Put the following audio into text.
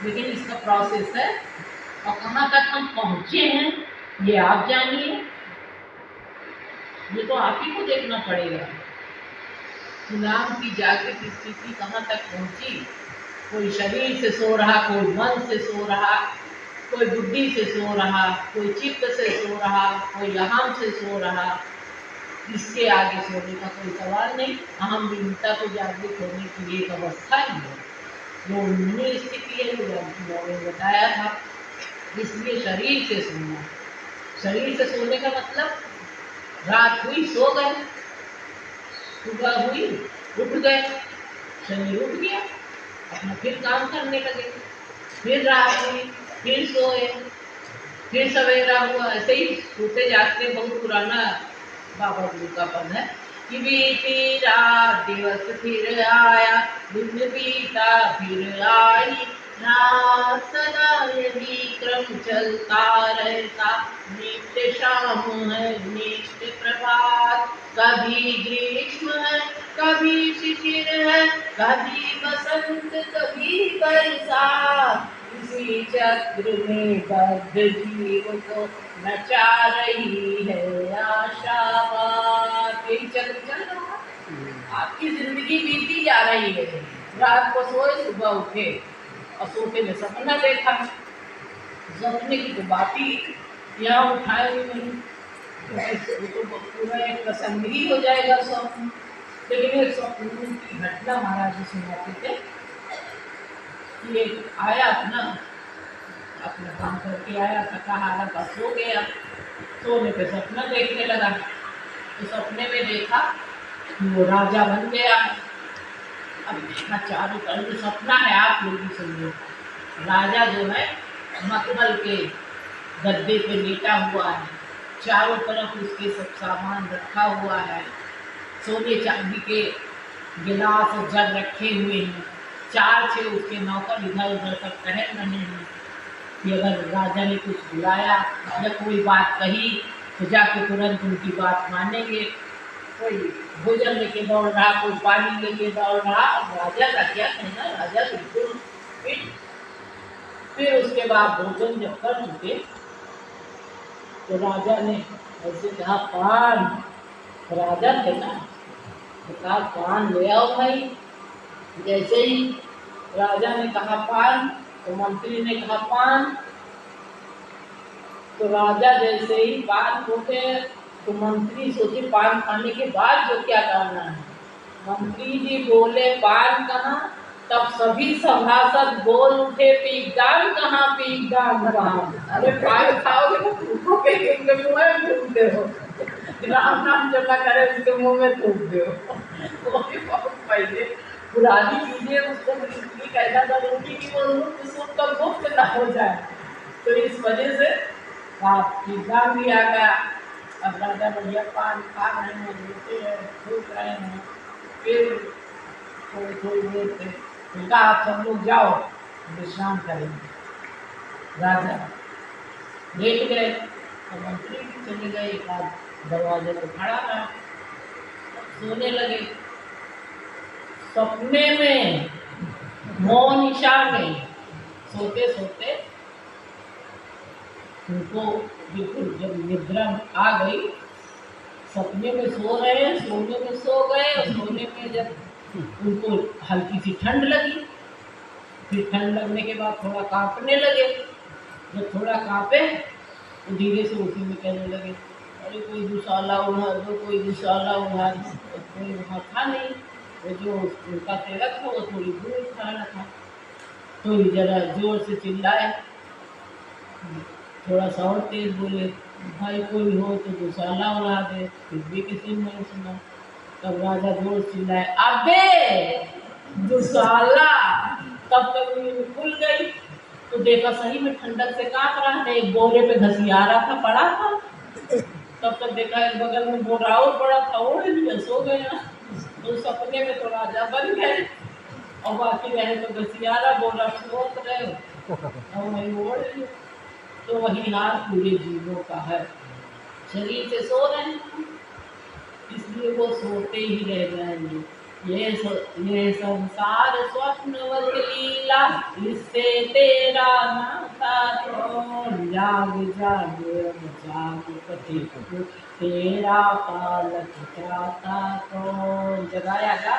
लेकिन इसका प्रोसेस है और कहाँ तक हम पहुँचे हैं ये आप जानिए। ये तो आप ही को देखना पड़ेगा। सुनाम की जागृत स्थिति कहाँ तक पहुँची। कोई शरीर से सो रहा, कोई मन से सो रहा, कोई बुद्धि से सो रहा, कोई चित्त से सो रहा, कोई अहम से सो रहा। इसके आगे सोने का कोई सवाल नहीं। अहम विमुक्ता को जागृत होने की एक अवस्था ही है, वो उन्हीं स्थिति है जो मैंने बताया था। इसलिए शरीर से सोना, शरीर से सोने का मतलब रात हुई सो गए, सुबह हुई उठ गए, शरीर उठ गया, अपना फिर काम करने लगे, फिर रात हुई फिर सोए, फिर सवेरा हुआ। ऐसे ही सोते जागते बहुत पुराना बाबा गुरु का पद है कि बीती रात दिवस फिर आया, दिन बीता फिर आई रात, सदा यही क्रम चलता रहता, नित्य शाम है नित्य प्रभात, कभी ग्रीष्म है कभी शिशिर है, कभी बसंत कभी बरसात, इसी चक्र में बद्ध जीव को नचा रही है आशावाद। यही चक्र चल रहा है, आपकी जिंदगी बीती जा रही है। रात को सोए, सुबह उठे और सोते में सपना देखा। सपने की तो बात ही यहाँ उठाएंगे नहीं, तो पूरा एक प्रसंग ही हो जाएगा स्वप्न। लेकिन एक स्वप्न की घटना महाराज जी सुनाते थे। ये आया अपना काम करके आया, थका हारा था, सो गया। सोने पे सपना देखने लगा, तो सपने में देखा कि वो राजा बन गया। अब देखा चारों तरफ, सपना है आप लोग भी सुनिए। राजा जो है मखमल के गद्दे पे लेटा हुआ है, चारों तरफ उसके सब सामान रखा हुआ है, सोने चांदी के गिलास और जग रखे हुए हैं, 4-6 उसके नौकर इधर उधर सब टहल रहे हैं कि अगर राजा ने कुछ बुलाया या कोई बात कही तो जाके तुरंत उनकी बात मानेंगे। कोई भोजन लेके दौड़ रहा, कोई पानी लेके दौड़ रहा। राजा का क्या कहना, राजा बिल्कुल फिट। फिर उसके बाद भोजन जब कर चुके तो राजा ने ऐसे कहा पान, राजा थे ना, तो कहा पान ले आओ भाई। जैसे ही राजा ने कहा पान तो मंत्री ने कहा पान, तो राजा जैसे ही पान खोटे तो मंत्री सोचे पान खाने के बाद जो क्या करना है। मंत्री जी बोले पान कहाँ, तब सभी सभासद बोल उठे पीकदान कहाँ, पीकदान कहाँ। अरे पान खाओगे तो थूकोगे, उनके मुँह में थूक दे हो, राम नाम जमा करे उसके मुँह में थूक दे हो। वो भी बहुत पहले पुरानी चीजें उसको बिल्कुल कहना जरूरी कि वो सुख का मुफ्त ना हो जाए, तो इस वजह से आप पीकदान भी आ गया। अब राजा बढ़िया पान खा रहे हैं, लेते हैं, थूक रहे हैं। फिर थोड़ी थोड़ी देर से उनका आप सब लोग जाओ विश्राम करेंगे। राजा लेट गए और मंत्री भी चले गए, एक आध दरवाजे पर खड़ा रहा, सोने लगे। सपने में मौन ईशा में सोते सोते उनको बिल्कुल जब निद्रा आ गई, सपने में सो रहे हैं, सोने में सो गए, और सोने में जब उनको हल्की सी ठंड लगी, फिर ठंड लगने के बाद थोड़ा कांपने लगे। जब थोड़ा कांपे तो धीरे से उसी में कहने लगे अरे कोई दुशाला उड़ा दो, कोई दुशाला उड़ा दो। तो कोई वहाँ था नहीं, वो जो उनका सेवक था वो थोड़ी दूर खड़ा था, तो जरा जोर से चिल्लाए, थोड़ा सा और तेज बोले भाई कोई हो तो दुशाला उड़ा दे, फिर भी किसी ने नहीं सुना। तब राजा जोर चिल्लाए अबे दुशाला। तब तक नींद खुल गई तो देखा सही में ठंडक से कांप रहा है, एक बोरे पे घसिया रहा था, पड़ा था। तब तक देखा एक बगल में बोरा और पड़ा था, ओढ़ लिया, सो गया। तो सपने में तो राजा बन गए और बाकी रहे तो घसियारा बोरा सोच रहे और वही ओढ़ लिया। तो वही हाल पूरे जीवों का है, शरीर से सो रहे हैं इसलिए वो सोते ही रह जाएंगे। ये संसार स्वप्नवत लीला, इससे तेरा नाता कौन। जाग जाग अब जाग पथिक, तेरा पालक त्राता कौन। जगाया जा